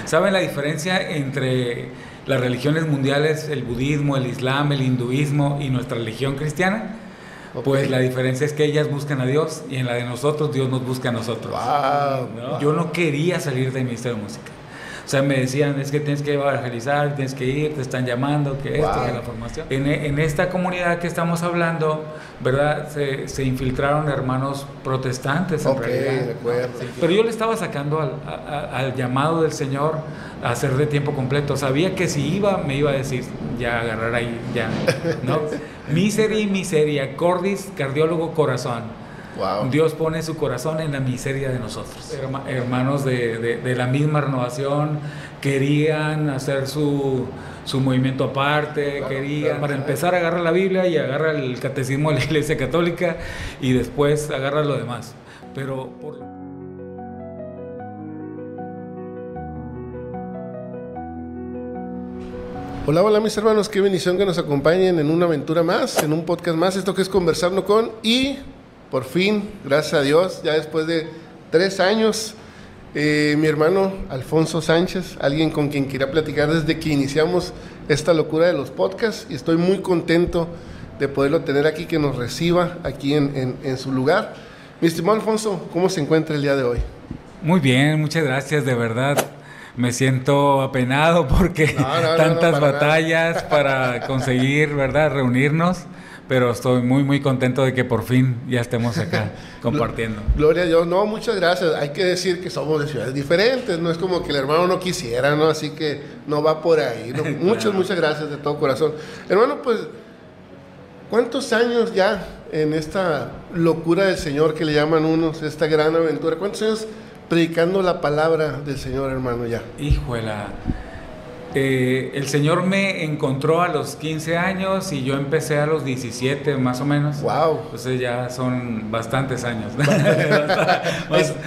¿Saben la diferencia entre las religiones mundiales, el budismo, el islam, el hinduismo y nuestra religión cristiana? Pues la diferencia es que ellas buscan a Dios y en la de nosotros, Dios nos busca a nosotros. Wow, ¿No? Yo no quería salir del ministerio de música. O sea, me decían, es que tienes que evangelizar, tienes que ir, te están llamando, que esto, que la formación. En esta comunidad que estamos hablando, ¿verdad? Se infiltraron hermanos protestantes, en realidad. De acuerdo. Pero yo le estaba sacando al llamado del Señor a hacer de tiempo completo. Sabía que si iba, me iba a decir, ya agarrar ahí, ya, ¿no? Miseria, cordis, cardiólogo, corazón. Wow. Dios pone su corazón en la miseria de nosotros. Hermanos de la misma renovación querían hacer su movimiento aparte, para empezar agarra la Biblia y agarra el catecismo de la Iglesia Católica y después agarra lo demás. Pero Hola mis hermanos, qué bendición que nos acompañen en una aventura más, en un podcast más, esto que es Conversando con, y por fin, gracias a Dios, ya después de 3 años, mi hermano Alfonso Sánchez, alguien con quien quería platicar desde que iniciamos esta locura de los podcasts, y estoy muy contento de poderlo tener aquí, que nos reciba aquí en su lugar. Mi estimado Alfonso, ¿cómo se encuentra el día de hoy? Muy bien, muchas gracias, de verdad. Me siento apenado porque tantas batallas para conseguir, ¿verdad?, reunirnos, pero estoy muy contento de que por fin ya estemos acá compartiendo. Gloria a Dios. No, muchas gracias. Hay que decir que somos de ciudades diferentes, no es como que el hermano no quisiera, ¿no? Así que no va por ahí, ¿no? Claro. Muchas gracias de todo corazón. Hermano, pues, ¿cuántos años ya en esta locura del Señor que le llaman unos, esta gran aventura? ¿Cuántos años predicando la palabra del Señor, hermano, ya? Híjola, el Señor me encontró a los 15 años y yo empecé a los 17 más o menos. Wow. Entonces ya son bastantes años.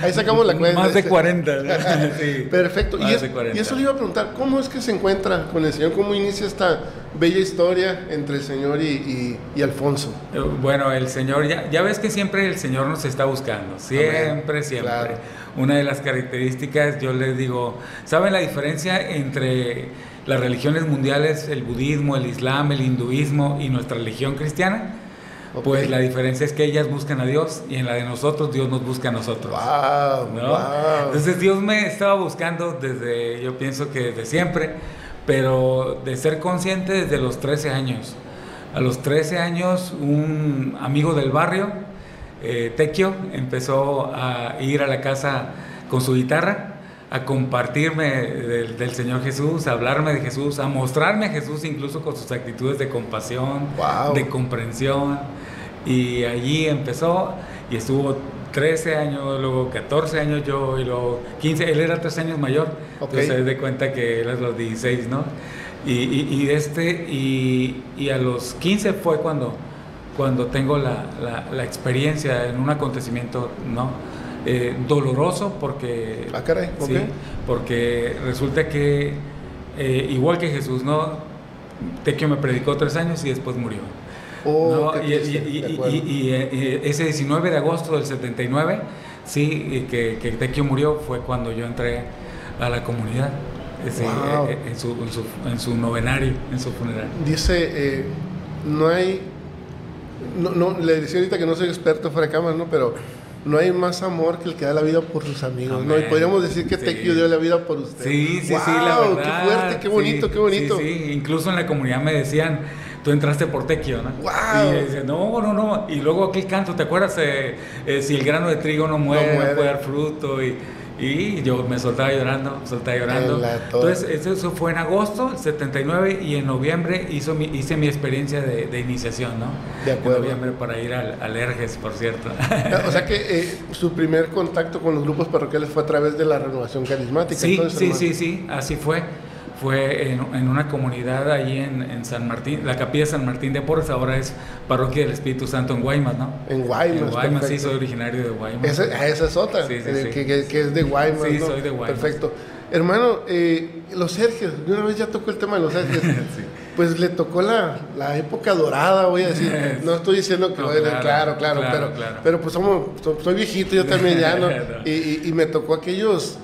Ahí sacamos la cuenta. Más de 40. Sí. Perfecto. Más de 40. Y eso le iba a preguntar, ¿cómo es que se encuentra con el Señor? ¿Cómo inicia esta bella historia entre el Señor y Alfonso? Bueno, el Señor, ya ves que siempre el Señor nos está buscando. Siempre. Claro. Una de las características, yo les digo, ¿saben la diferencia entre las religiones mundiales, el budismo, el islam, el hinduismo y nuestra religión cristiana? Pues la diferencia es que ellas buscan a Dios y en la de nosotros, Dios nos busca a nosotros. Wow, ¿no? wow. Entonces Dios me estaba buscando desde, yo pienso que desde siempre, pero de ser consciente desde los 13 años. A los 13 años, un amigo del barrio, Tequio, empezó a ir a la casa con su guitarra a compartirme del Señor Jesús, a hablarme de Jesús, a mostrarme a Jesús incluso con sus actitudes de compasión, wow, de comprensión, y allí empezó y estuvo 13 años, luego 14 años yo y luego 15, él era 3 años mayor, entonces se de cuenta que él es los 16, ¿no? Y a los 15 fue cuando tengo la experiencia en un acontecimiento, ¿no? Doloroso porque... Ah, caray, sí, porque resulta que igual que Jesús, ¿no? Tequio me predicó 3 años y después murió. Oh, ¿no? Y ese 19 de agosto del 79, sí, que Tequio murió, fue cuando yo entré a la comunidad. Wow. En su novenario, en su funeral. Dice, no hay... No, le decía ahorita que no soy experto fuera de cámara, ¿no? Pero no hay más amor que el que da la vida por sus amigos, ¿no? Y podríamos decir que Tequio dio la vida por usted. Sí, wow, la verdad. Qué fuerte, qué bonito, qué bonito. Sí, incluso en la comunidad me decían, tú entraste por Tequio, ¿no? Wow. Y decía, no. Y luego aquel canto, ¿te acuerdas? Si el grano de trigo no muere, no puede dar fruto. Y yo me soltaba llorando. Entonces, eso fue en agosto del 79 y en noviembre hice mi experiencia de iniciación, ¿no? De acuerdo. En noviembre para ir al Erges, por cierto. O sea que su primer contacto con los grupos parroquiales fue a través de la renovación carismática. Sí, entonces, sí, así fue. Fue en una comunidad ahí en San Martín, la capilla de San Martín de Porres, ahora es Parroquia del Espíritu Santo en Guaymas, ¿no? En Guaymas, sí, soy originario de Guaymas. Esa es otra, sí. Que es de Guaymas, sí, ¿no? Soy de Guaymas. Perfecto. Hermano, los Sergios, de una vez ya tocó el tema de los Sergios. Sí. Pues le tocó la época dorada, voy a decir. No estoy diciendo que... Claro, pero pues soy viejito, yo también ya, ¿no? Y me tocó aquellos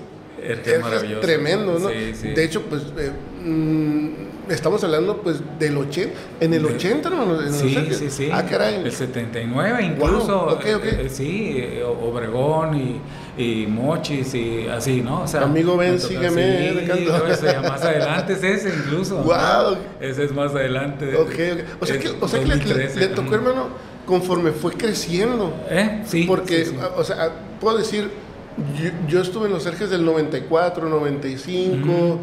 Erge es maravilloso. Tremendo, ¿no? Sí, sí. De hecho, pues estamos hablando pues del 80, en el 80, hermano. Sí. Ah, caray. El 79 incluso. Wow. Okay. Sí, Obregón y Mochis y así, ¿no? O sea, Amigo Ben, sígueme. Sí, más adelante es ese incluso. Wow. ¿No? Ese es más adelante. Okay. O sea que le tocó, hermano, conforme fue creciendo. Sí. Porque, sí. O sea, puedo decir, yo estuve en los Erges del 94, 95,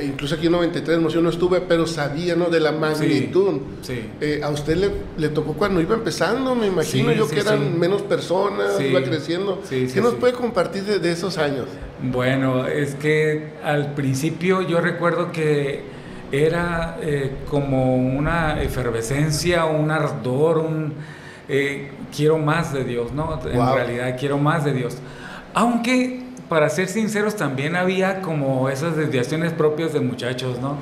incluso aquí en 93, yo no estuve, pero sabía, ¿no, de la magnitud. Sí. A usted le tocó cuando iba empezando, me imagino que eran menos personas, iba creciendo. ¿Qué nos puede compartir de esos años? Bueno, es que al principio yo recuerdo que era como una efervescencia, un ardor, quiero más de Dios, ¿no? En realidad quiero más de Dios. Aunque, para ser sinceros, también había como esas desviaciones propias de muchachos, ¿no?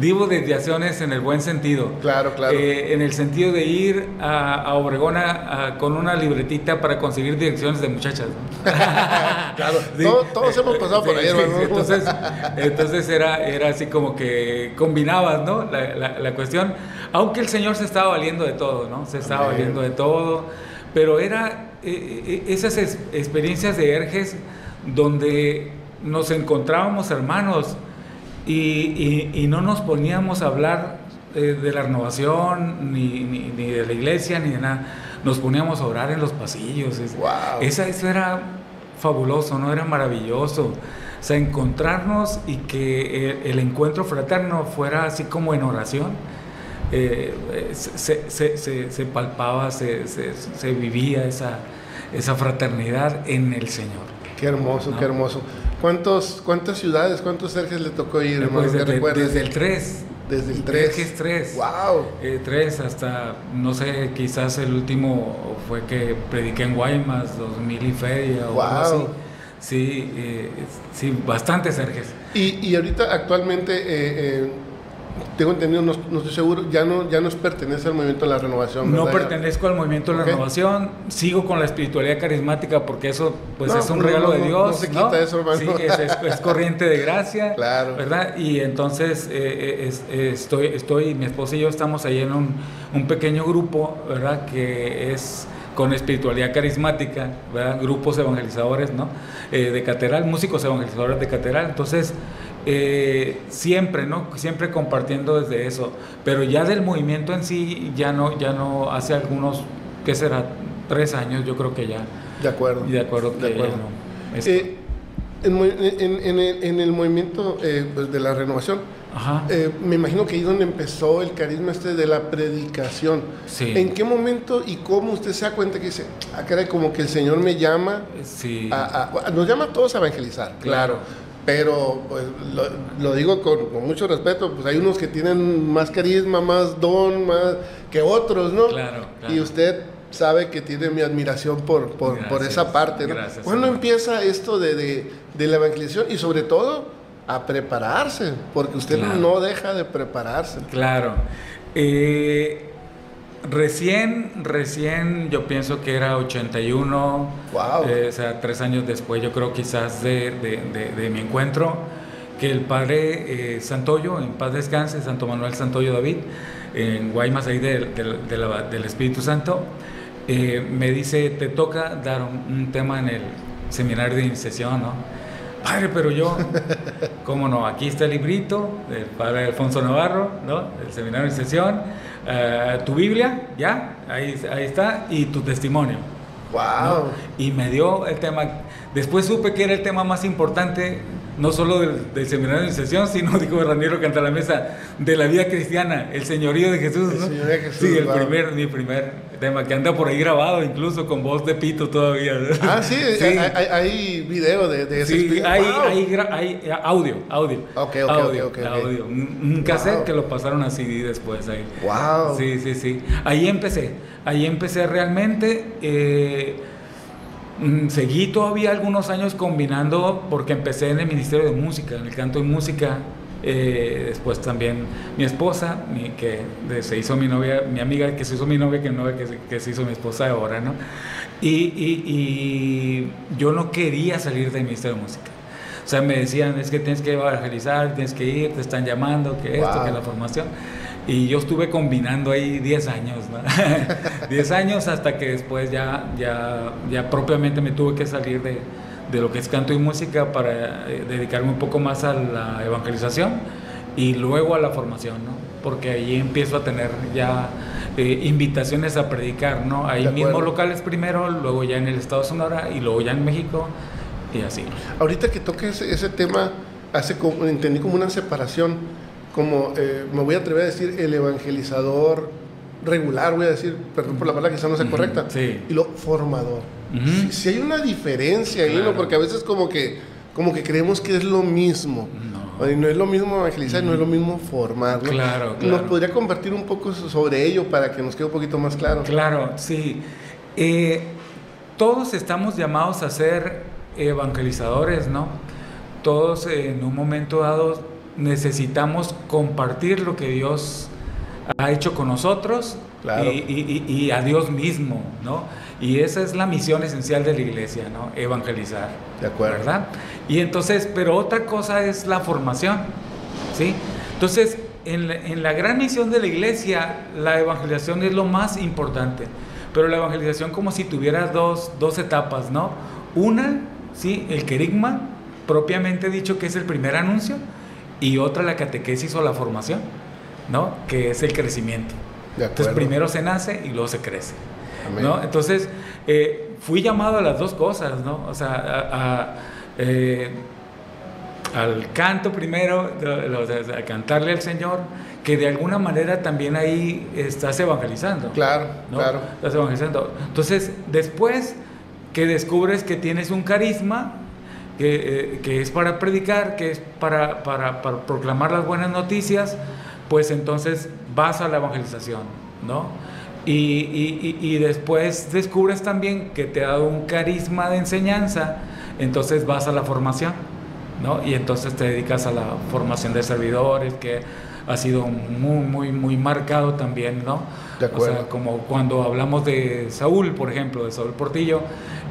Digo desviaciones en el buen sentido. Claro. En el sentido de ir a Obregón con una libretita para conseguir direcciones de muchachas, ¿no? Claro, sí. Todos hemos pasado por ahí, hermano. Sí. Entonces era así como que combinabas, ¿no? La cuestión, aunque el Señor se estaba valiendo de todo, ¿no? Se estaba valiendo de todo, pero era esas experiencias de Erges donde nos encontrábamos hermanos y no nos poníamos a hablar de la renovación ni de la iglesia ni de nada, nos poníamos a orar en los pasillos. Eso era fabuloso, ¿no? Era maravilloso, o sea, encontrarnos y que el encuentro fraterno fuera así como en oración. Se palpaba, se vivía esa fraternidad en el Señor. Qué hermoso, ¿no? Qué hermoso. ¿Cuántas ciudades, cuántos Erges le tocó ir, hermano? Pues desde el 3. Desde el 3. Erges 3. ¡Wow! 3 hasta, no sé, quizás el último fue que prediqué en Guaymas, 2000 y feria o algo así. Sí, bastantes Erges. Y ahorita actualmente... tengo entendido, no estoy seguro, ya no pertenece al movimiento de la renovación, ¿verdad? No pertenezco al movimiento de la renovación, sigo con la espiritualidad carismática porque eso pues es un regalo de Dios. No se quita eso, hermano. Sí, es corriente de gracia, claro, ¿verdad? Y entonces mi esposa y yo estamos ahí en un pequeño grupo, ¿verdad? Que es con espiritualidad carismática, ¿verdad? Grupos evangelizadores, ¿no? De Cateral, músicos evangelizadores de Cateral. Entonces siempre, ¿no? Siempre compartiendo desde eso, pero ya del movimiento en sí ya no hace algunos, ¿qué será? 3 años, yo creo que ya. De acuerdo. Y de acuerdo que ya no. En el movimiento pues de la renovación, me imagino que ahí donde empezó el carisma de la predicación. Sí. ¿En qué momento y cómo usted se da cuenta que dice, caray, como que el Señor me llama? Sí. Nos llama a todos a evangelizar, claro. Pero pues, lo digo con mucho respeto, pues hay unos que tienen más carisma, más don, más que otros, ¿no? Claro. Y usted sabe que tiene mi admiración por esa parte, ¿no? Gracias. ¿Cuándo empieza esto de la evangelización? Y sobre todo, a prepararse, porque usted no deja de prepararse. Claro. Recién yo pienso que era 81, o sea, 3 años después, yo creo quizás de mi encuentro, que el padre Santoyo, en paz descanse, Santo Manuel Santoyo David, en Guaymas, ahí del Espíritu Santo, me dice, te toca dar un tema en el seminario de iniciación, ¿no? Padre, pero yo, ¿cómo no? Aquí está el librito del padre Alfonso Navarro, ¿no? El seminario de iniciación, tu Biblia, ya, ahí está, y tu testimonio. ¡Wow! ¿No? Y me dio el tema. Después supe que era el tema más importante, no solo del seminario de iniciación, sino, dijo Raniero Cantalamesa, de la vida cristiana, el señorío de Jesús, ¿no? El señorío de Jesús, sí, mi primer tema, que anda por ahí grabado, incluso con voz de pito todavía. Sí. Hay video de ese. Sí, hay audio. Okay. Audio. Un cassette que lo pasaron a CD después ahí. ¡Wow! Sí. Ahí empecé realmente. Seguí todavía algunos años combinando, porque empecé en el Ministerio de Música, en el canto y música. Después también mi esposa, que se hizo mi novia, mi amiga que se hizo mi novia, que se hizo mi esposa ahora, ¿no? Y yo no quería salir del Ministerio de Música. sea, me decían, es que tienes que evangelizar, tienes que ir, te están llamando, que esto, Wow. que la formación. Y yo estuve combinando ahí 10 años, ¿no? 10 años hasta que después ya propiamente me tuve que salir de lo que es canto y música para dedicarme un poco más a la evangelización y luego a la formación, ¿no? Porque ahí empiezo a tener ya invitaciones a predicar, ¿no? Ahí mismo locales primero, luego ya en el estado de Sonora y luego ya en México y así. Ahorita que toques ese tema, entendí como una separación, como me voy a atrever a decir el evangelizador regular, voy a decir, perdón por la palabra quizá no sea correcta, sí. y lo formador. Si hay una diferencia ahí, Claro. ¿no? Porque a veces como que creemos que es lo mismo. No es lo mismo evangelizar, no es lo mismo formar, ¿no? Claro. ¿Nos podría compartir un poco sobre ello para que nos quede un poquito más claro? Claro, sí. Todos estamos llamados a ser evangelizadores, ¿no? Todos en un momento dado necesitamos compartir lo que Dios ha hecho con nosotros, claro, y a Dios mismo, ¿no? Y esa es la misión esencial de la iglesia, ¿no? Evangelizar. De acuerdo. ¿Verdad? Y entonces, pero otra cosa es la formación, ¿sí? Entonces, en la gran misión de la iglesia, la evangelización es lo más importante, pero la evangelización como si tuviera dos etapas, ¿no? Una, ¿sí? El querigma, propiamente dicho, que es el primer anuncio, y otra la catequesis o la formación, ¿no? Que es el crecimiento. Entonces primero se nace y luego se crece. Amén. ¿No? Entonces fui llamado a las dos cosas, ¿no? O sea, al canto primero, a cantarle al Señor, que de alguna manera también ahí estás evangelizando. Claro, ¿no? claro. Estás evangelizando. Entonces, después que descubres que tienes un carisma, que es para predicar, que es para proclamar las buenas noticias, pues entonces vas a la evangelización, ¿no? Y después descubres también que te ha dado un carisma de enseñanza, entonces vas a la formación, ¿no? Y entonces te dedicas a la formación de servidores, que ha sido muy marcado también, ¿no? De acuerdo. O sea, como cuando hablamos de Saúl, por ejemplo, de Saúl Portillo,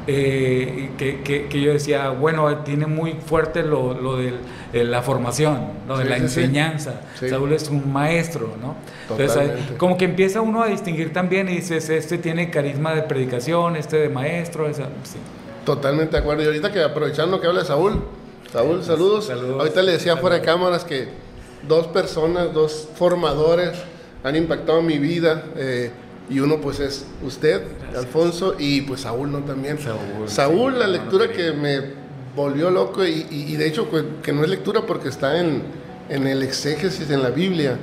que yo decía, bueno, tiene muy fuerte lo de la formación, lo de la enseñanza. Sí. Saúl es un maestro, ¿no? Entonces, como que empieza uno a distinguir también y dices, este tiene carisma de predicación, este de maestro, sí. Totalmente de acuerdo. Y ahorita que aprovechando que habla Saúl, saludos. Ahorita le decía fuera de cámaras que 2 personas, 2 formadores han impactado mi vida, y uno pues es usted, gracias. Alfonso, y pues Saúl, ¿no? También Saúl, la lectura que me volvió loco, y de hecho que no es lectura porque está en el exégesis en la Biblia,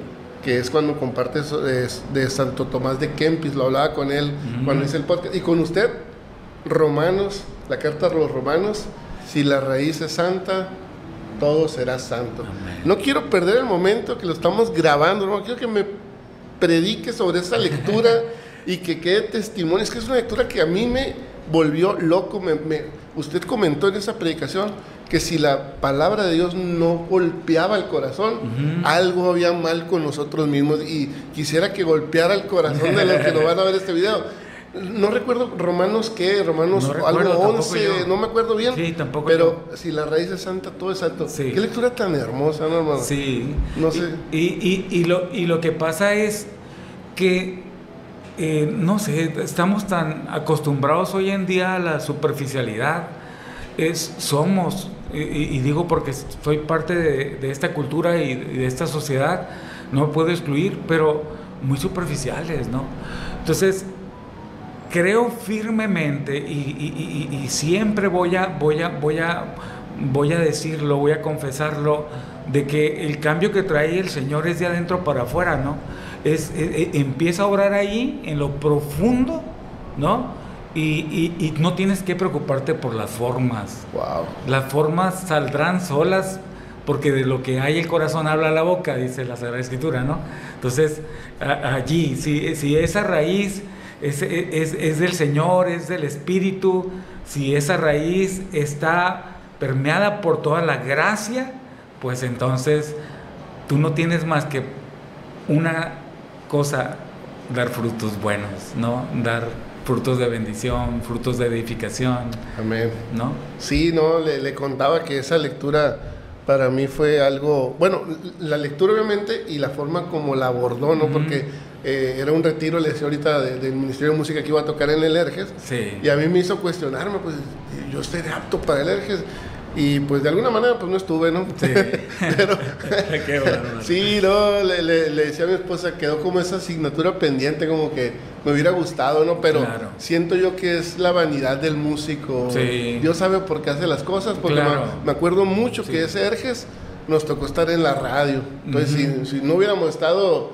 que es cuando comparte de Santo Tomás de Kempis, lo hablaba con él cuando hice el podcast, y con usted, Romanos, la carta a los Romanos, si la raíz es santa, todo será santo. Amén. No quiero perder el momento que lo estamos grabando, no quiero que me predique sobre esa lectura y que quede testimonio. Es que es una lectura que a mí me volvió loco. Usted comentó en esa predicación que si la palabra de Dios no golpeaba el corazón, algo había mal con nosotros mismos, y quisiera que golpeara el corazón de los que nos van a ver este video. No recuerdo Romanos no algo 11, no me acuerdo bien. Sí, tampoco. Pero si la raíz es santa, todo es santo. Sí. Qué lectura tan hermosa, ¿no, hermano? Sí. No sé. Y lo que pasa es que, no sé, estamos tan acostumbrados hoy en día a la superficialidad. Somos, y digo porque soy parte de esta cultura y de esta sociedad, no me puedo excluir, pero muy superficiales, ¿no? Entonces, creo firmemente y siempre voy a decirlo, voy a confesarlo, de que el cambio que trae el Señor es de adentro para afuera, ¿no? Empieza a orar ahí, en lo profundo, ¿no? Y no tienes que preocuparte por las formas. Wow. Las formas saldrán solas, porque de lo que hay el corazón habla la boca, dice la Sagrada Escritura, ¿no? Entonces, allí, si esa raíz es del Señor, es del Espíritu, si esa raíz está permeada por toda la gracia, pues entonces tú no tienes más que una cosa: dar frutos buenos, ¿no? Dar frutos de bendición, frutos de edificación. Amén. ¿No? Sí, no, le contaba que esa lectura para mí fue algo, bueno, la lectura obviamente y la forma como la abordó, ¿no? Porque era un retiro, le decía ahorita, del Ministerio de Música que iba a tocar en el Erges. Sí. Y a mí me hizo cuestionarme, pues, yo estaré apto para el Erges. Y pues de alguna manera pues no estuve, ¿no? Sí. Pero, qué bueno. Sí, no, le decía a mi esposa, quedó como esa asignatura pendiente, como que me hubiera gustado, ¿no? Pero claro, siento yo que es la vanidad del músico. Sí. Dios sabe por qué hace las cosas, porque claro, me acuerdo mucho que ese Erges nos tocó estar en la radio. Entonces, si no hubiéramos estado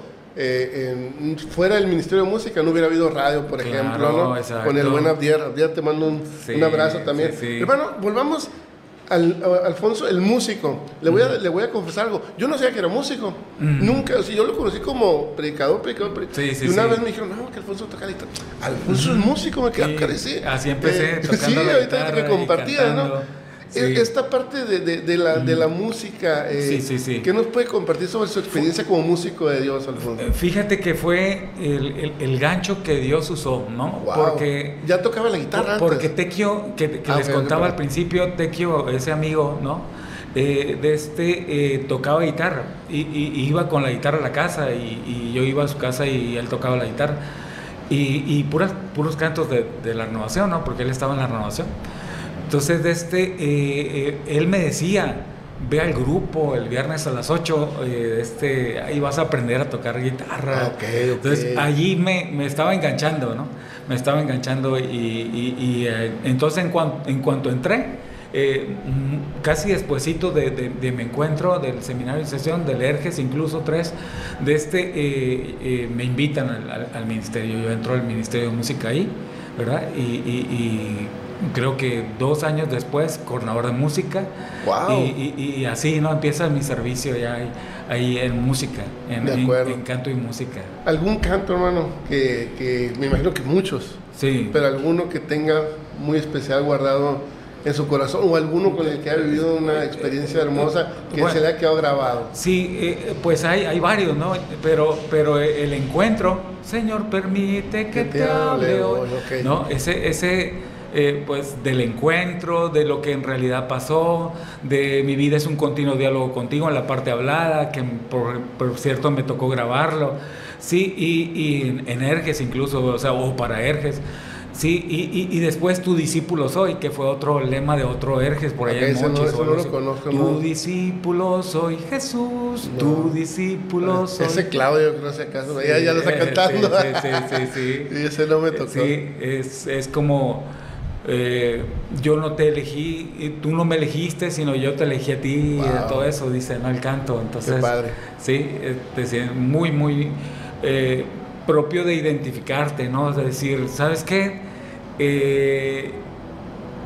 fuera del Ministerio de Música, no hubiera habido radio, por ejemplo, ¿no? Exacto. Con el buen Abdiel. Abdiel, te mando un abrazo también. Hermano, volvamos... Alfonso, el músico, le voy a confesar algo. Yo no sabía que era músico, nunca. O sea, yo lo conocí como predicador. Y una vez me dijeron, no, que Alfonso toca la guitarra. Alfonso es músico, me quedé carecí. Así empecé, tocando sí, la ahorita guitarra que compartías, ¿no? Sí. Esta parte de la música, ¿qué nos puede compartir sobre su experiencia como músico de Dios, Alfonso? Fíjate que fue el gancho que Dios usó, ¿no? Wow. Porque ya tocaba la guitarra porque antes. Tequio, que les contaba al principio, Tequio, ese amigo, ¿no? Tocaba guitarra y iba con la guitarra a la casa y yo iba a su casa y él tocaba la guitarra y puros cantos de la renovación, ¿no? Porque él estaba en la renovación. Entonces, él me decía, ve al grupo el viernes a las 8, ahí vas a aprender a tocar guitarra. Okay. Entonces, allí me estaba enganchando, ¿no? Me estaba enganchando y entonces en cuanto entré, casi despuesito de mi encuentro del seminario de sesión, del Erges, incluso 3, me invitan al ministerio. Yo entro al Ministerio de Música ahí, ¿verdad? Y creo que 2 años después, coordinador de música. Wow. Y así, ¿no? Empieza mi servicio ya ahí en música, en canto y música. ¿Algún canto, hermano, que me imagino que muchos, sí, pero alguno que tenga muy especial guardado en su corazón, o alguno con el que ha vivido una experiencia hermosa que se le ha quedado grabado? Sí, pues hay varios, ¿no? Pero el encuentro, Señor, permite que te hable hoy, okay, ¿no? Pues del encuentro, de lo que en realidad pasó, de mi vida es un continuo diálogo contigo en la parte hablada, que por cierto me tocó grabarlo, sí, y en Erges incluso, o sea, o para Erges, sí, y después tu discípulo soy, que fue otro lema de otro Erges por allá en Mochis. Eso no lo conozco. Tu discípulo soy, Jesús, tu discípulo soy. Ese Claudio, no sé acaso, ya lo está cantando. Sí. Y ese no me tocó. Sí, es como... yo no te elegí, tú no me elegiste, sino yo te elegí a ti. Wow. Todo eso dice, ¿no? El canto. Entonces, qué padre. Sí, muy propio de identificarte, ¿no? Es decir, ¿sabes qué?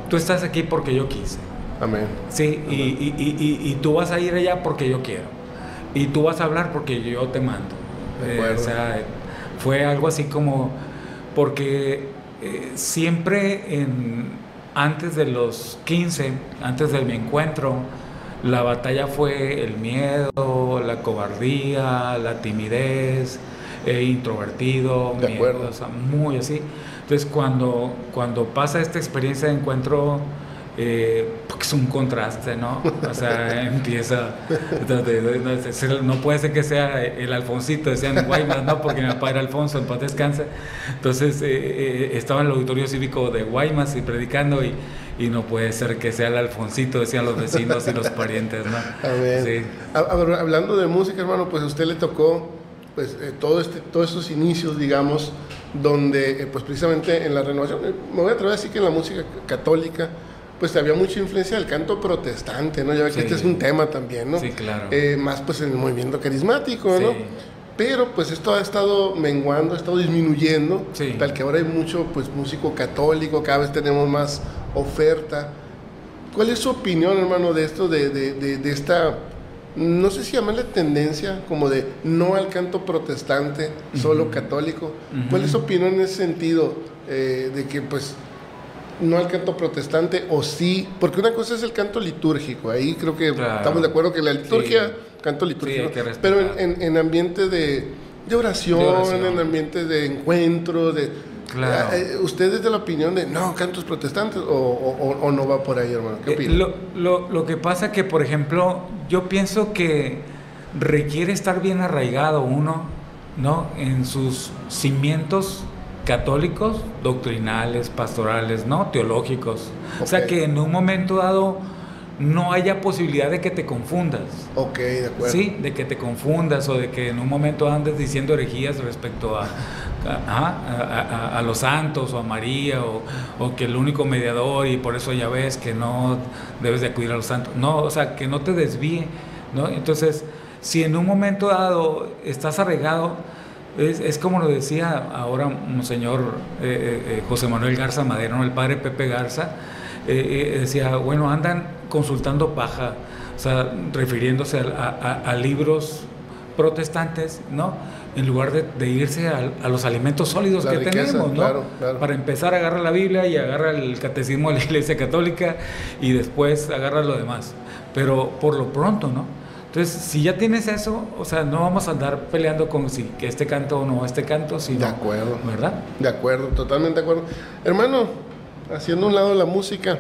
Tú estás aquí porque yo quise. Amén. Sí, amén. Y tú vas a ir allá porque yo quiero. Y tú vas a hablar porque yo te mando. O sea, fue algo así como, porque siempre antes de los 15, antes de mi encuentro, la batalla fue el miedo, la cobardía, la timidez, introvertido, miedo, o sea, muy así. Entonces cuando pasa esta experiencia de encuentro, porque es un contraste, ¿no? O sea, empieza, no puede ser que sea el Alfonsito, decían en Guaymas, ¿no? Porque mi papá era Alfonso, en paz descanse. Entonces estaba en el auditorio cívico de Guaymas y predicando y no puede ser que sea el Alfonsito, decían los vecinos y los parientes, ¿no? Amén. Sí. Hablando de música, hermano, pues a usted le tocó pues todos esos inicios, digamos, donde pues precisamente en la renovación, me voy a atrever a decir que en la música católica pues había mucha influencia del canto protestante, ¿no? Ya ves que este es un tema también, ¿no? Sí, claro. Más pues en el movimiento carismático, ¿no? Pero pues esto ha estado menguando, ha estado disminuyendo, tal que ahora hay mucho pues músico católico, cada vez tenemos más oferta. ¿Cuál es su opinión, hermano, de esto, de esta, no sé si llamarle tendencia, como de no al canto protestante, solo católico? ¿Cuál es su opinión en ese sentido, de que pues no al canto protestante, o sí? Porque una cosa es el canto litúrgico, ahí creo que estamos de acuerdo que la liturgia, canto litúrgico, pero en ambiente de oración, en ambiente de encuentro, Claro. ¿Usted es de la opinión de no, cantos protestantes o no va por ahí, hermano? ¿Qué opina? Lo que pasa que, por ejemplo, yo pienso que requiere estar bien arraigado uno, ¿no? En sus cimientos católicos, doctrinales, pastorales, ¿no? Teológicos. Okay. O sea, que en un momento dado no haya posibilidad de que te confundas. Ok, de acuerdo. Sí, de que te confundas o de que en un momento andes diciendo herejías respecto a los santos o a María o que el único mediador y por eso ya ves que no debes de acudir a los santos. No, o sea, que no te desvíe, ¿no? Entonces, si en un momento dado estás arraigado, es como lo decía ahora un señor José Manuel Garza Madero, el padre Pepe Garza, decía, bueno, andan consultando paja, o sea, refiriéndose a libros protestantes, ¿no? En lugar de irse a los alimentos sólidos que riqueza, tenemos, ¿no? Claro. Para empezar agarra la Biblia y agarra el catecismo de la Iglesia Católica y después agarra lo demás. Pero por lo pronto, ¿no? Entonces, si ya tienes eso, o sea, no vamos a andar peleando con si que este canto o no este canto, sino, de acuerdo, ¿verdad? De acuerdo, totalmente de acuerdo. Hermano, haciendo un lado la música,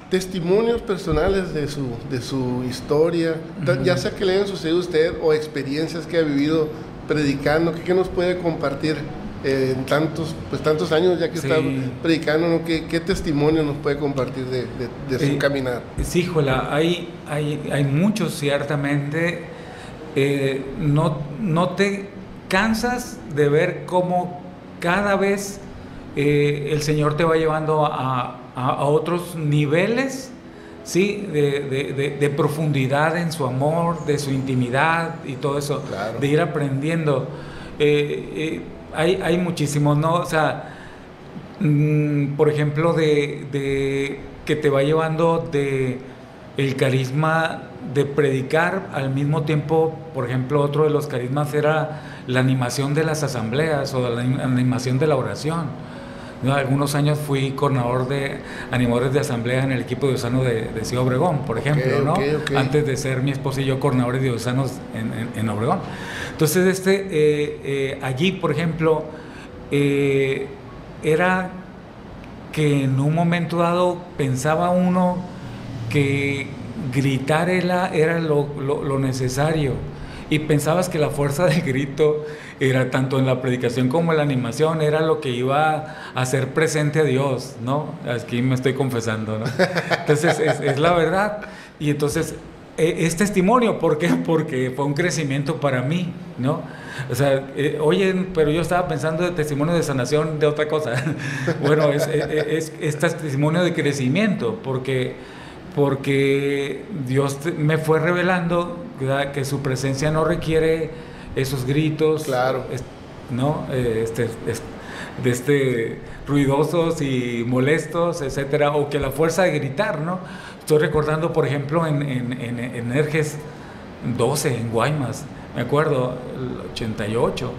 testimonios personales de su historia, ya sea que le hayan sucedido a usted o experiencias que ha vivido predicando, ¿qué nos puede compartir en tantos años ya que está predicando, ¿no? ¿Qué testimonio nos puede compartir de su caminar? Sí, híjola, hay muchos ciertamente. No te cansas de ver cómo cada vez el Señor te va llevando a otros niveles, ¿sí? De profundidad en su amor, de su intimidad y todo eso, claro. De ir aprendiendo. Hay muchísimos, ¿no? O sea, por ejemplo, de que te va llevando de el carisma de predicar al mismo tiempo. Por ejemplo, otro de los carismas era la animación de las asambleas o la animación de la oración. ¿No? Algunos años fui coordinador de animadores de asamblea en el equipo diocesano de Ciudad Obregón, por ejemplo, ¿no? Okay. Antes de ser mi esposo y yo coordinadores diocesanos en Obregón. Entonces, allí, por ejemplo, era que en un momento dado pensaba uno que gritar era lo necesario, y pensabas que la fuerza del grito era tanto en la predicación como en la animación, era lo que iba a hacer presente a Dios, ¿no? Aquí me estoy confesando, ¿no? Entonces es la verdad. Y entonces es testimonio. ¿Por qué? Porque fue un crecimiento para mí, ¿no? O sea, oye, pero yo estaba pensando de testimonio de sanación de otra cosa. Bueno, es testimonio de crecimiento, porque Dios me fue revelando, ¿verdad?, que su presencia no requiere esos gritos, claro, ¿no? Ruidosos y molestos, etcétera, o que la fuerza de gritar, ¿no? Estoy recordando, por ejemplo, en Erges 12, en Guaymas, me acuerdo, el 88.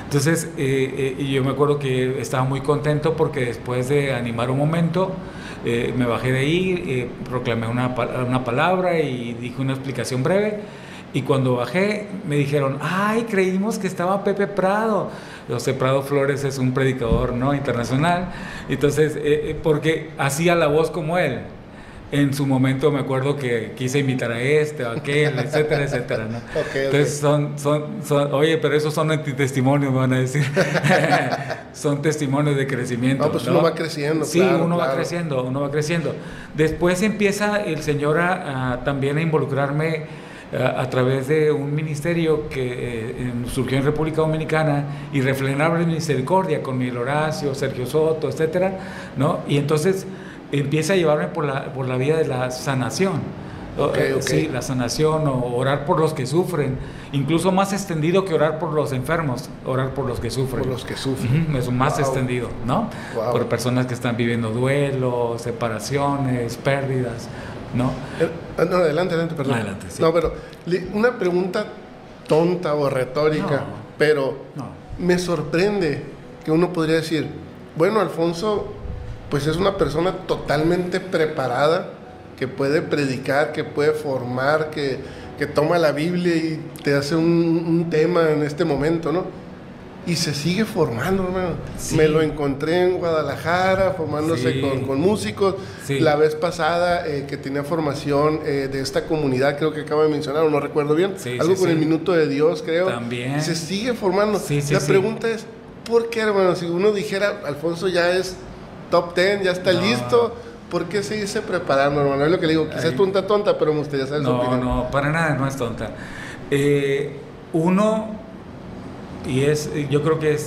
Entonces, y yo me acuerdo que estaba muy contento porque después de animar un momento, me bajé de ahí, proclamé una palabra y dije una explicación breve. Y cuando bajé me dijeron, ¡ay, creímos que estaba Pepe Prado! José Prado Flores es un predicador, ¿no?, internacional. Entonces, porque hacía la voz como él. En su momento me acuerdo que quise imitar a este o aquel, etcétera, etcétera, ¿no? Okay. Entonces son, oye, pero esos son antitestimonios, me van a decir. Son testimonios de crecimiento. No, pues, ¿no? Uno va creciendo. Sí, claro, uno va creciendo. Después empieza el Señor también a involucrarme a través de un ministerio que surgió en República Dominicana, y Refrenable Misericordia, con Miguel Horacio, Sergio Soto, etcétera, ¿no? Y entonces empieza a llevarme por la vía de la sanación. Okay. Sí, la sanación, o orar por los que sufren, incluso más extendido que orar por los enfermos, orar por los que sufren. Por los que sufren. Es más extendido, ¿no? Por personas que están viviendo duelo, separaciones, pérdidas, ¿no? No, adelante, perdón. Adelante, sí. No, pero una pregunta tonta o retórica, pero me sorprende que uno podría decir, bueno, Alfonso, pues es una persona totalmente preparada, que puede predicar, que puede formar, que toma la Biblia y te hace un tema en este momento, ¿no? y se sigue formando, hermano. Sí. Me lo encontré en Guadalajara, formándose Sí. con músicos. Sí. La vez pasada que tenía formación de esta comunidad, creo que acaba de mencionar, o no recuerdo bien, Sí, algo sí, con sí. el Minuto de Dios, creo. También. Se sigue formando. Sí, sí, La sí. pregunta es, ¿por qué, hermano? Si uno dijera, Alfonso ya es top 10, ya está No. listo, ¿por qué seguirse preparando, hermano? Es lo que le digo, quizás es pregunta tonta, pero me gustaría saber su opinión. No, para nada, no es tonta. Uno, yo creo que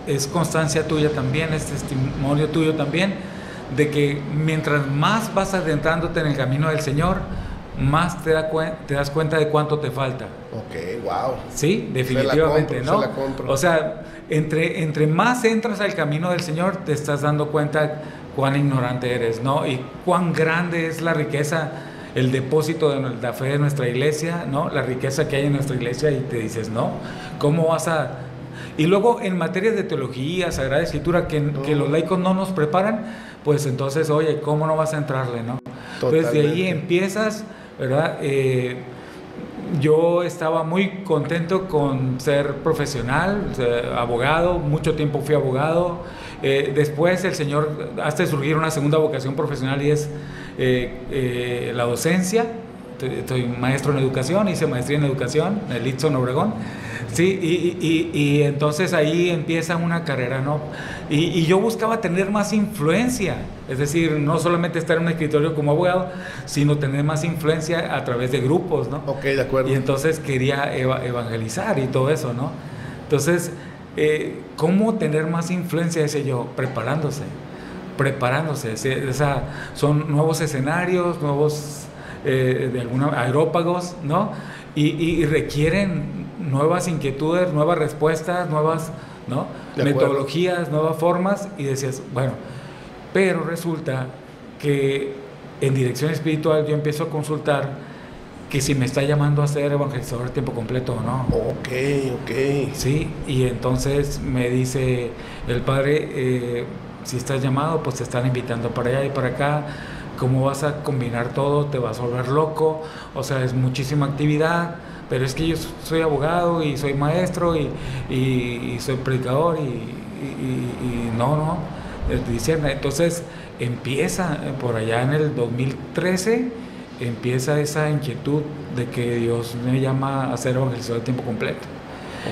es constancia tuya también, es testimonio tuyo también, de que mientras más vas adentrándote en el camino del Señor, más te das cuenta de cuánto te falta. Ok, wow. Sí, definitivamente, se ¿no? la compro. O sea, entre más entras al camino del Señor, te estás dando cuenta cuán ignorante eres, ¿no? Y cuán grande es la riqueza, el depósito de la fe de nuestra iglesia, ¿no? La riqueza que hay en nuestra iglesia, y te dices, ¿no? ¿Cómo vas a...? Y luego en materia de teología, Sagrada Escritura, que los laicos no nos preparan, pues entonces, oye, ¿cómo no vas a entrarle, no? Entonces de ahí empiezas, ¿verdad? Yo estaba muy contento con ser profesional, abogado, mucho tiempo fui abogado. Después el Señor hace surgir una segunda vocación profesional, y es la docencia. Soy maestro en educación, hice maestría en educación en el ITSO en Obregón. Sí, y entonces ahí empieza una carrera, ¿no? Y yo buscaba tener más influencia, es decir, no solamente estar en un escritorio como abogado, sino tener más influencia a través de grupos, ¿no? Ok, de acuerdo. Y entonces quería evangelizar y todo eso, ¿no? Entonces, ¿cómo tener más influencia? Decía yo, preparándose. O sea, son nuevos escenarios, nuevos aerópagos, ¿no? Y requieren nuevas inquietudes, nuevas respuestas, nuevas, ¿no? Metodologías, nuevas formas. Y decías, bueno, pero resulta que en dirección espiritual yo empiezo a consultar que si me está llamando a ser evangelizador a tiempo completo o no. Ok. Sí, y entonces me dice el padre, si estás llamado, pues te están invitando para allá y para acá. ¿Cómo vas a combinar todo? Te vas a volver loco. O sea, es muchísima actividad, pero es que yo soy abogado y soy maestro y soy predicador y no, discierne. Entonces empieza por allá en el 2013, empieza esa inquietud de que Dios me llama a ser evangelizador de tiempo completo.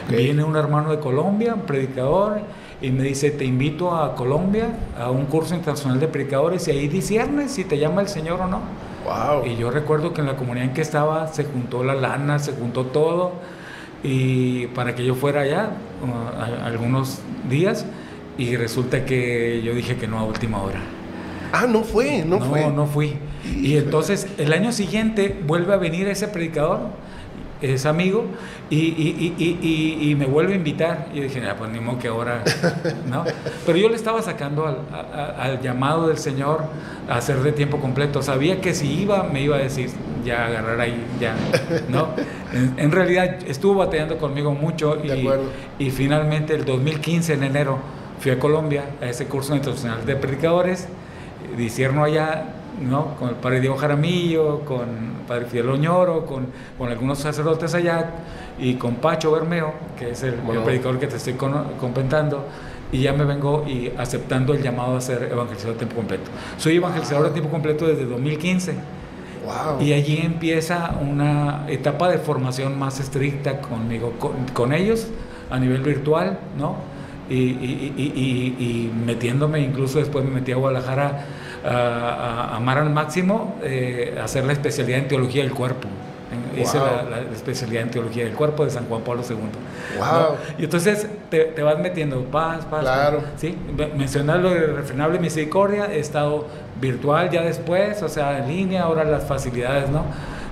Okay. Viene un hermano de Colombia, un predicador, y me dice, te invito a Colombia a un curso internacional de predicadores, y ahí disciernes si te llama el Señor o no. Wow. Y yo recuerdo que en la comunidad en que estaba se juntó la lana, se juntó todo, y para que yo fuera allá algunos días, y resulta que yo dije que no a última hora. Ah, no fue. No fui. Y entonces el año siguiente vuelve a venir ese predicador, es amigo, y me vuelve a invitar. Y yo dije, pues ni modo que ahora, ¿no? Pero yo le estaba sacando al llamado del Señor a hacer de tiempo completo. Sabía que si iba, me iba a decir, ya agarrar ahí, ya, ¿no? En realidad estuvo batallando conmigo mucho, y finalmente el 2015, en enero, fui a Colombia a ese curso internacional de predicadores, discierno allá, ¿no? Con el padre Diego Jaramillo, con el padre Fidel Oñoro, con algunos sacerdotes allá, y con Pacho Bermeo, que es el predicador que te estoy comentando, y ya me vengo y aceptando el llamado a ser evangelizador de tiempo completo. Soy evangelizador de tiempo completo desde 2015. Wow. Y allí empieza una etapa de formación más estricta conmigo, con ellos, a nivel virtual, ¿no? Y metiéndome, incluso después me metí a Guadalajara a amar al máximo, hacer la especialidad en teología del cuerpo. Hice la especialidad en teología del cuerpo de San Juan Pablo II. Wow. ¿No? Y entonces te vas metiendo paz. Claro. ¿Sí? Mencionar lo de Refrenable Misericordia, he estado virtual ya después, o sea, en línea, ahora las facilidades, ¿no?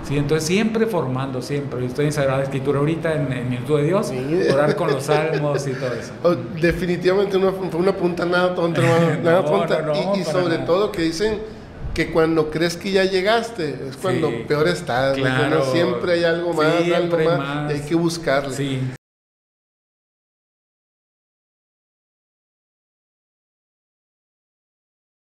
Sí, entonces siempre formando, siempre. Estoy en Sagrada Escritura ahorita, en Minuto de Dios, orar con los salmos y todo eso. Definitivamente una punta nada tonta, nada tonta. Y sobre todo que dicen que cuando crees que ya llegaste, es cuando peor estás. Claro. Siempre hay algo más, y hay que buscarle. Sí.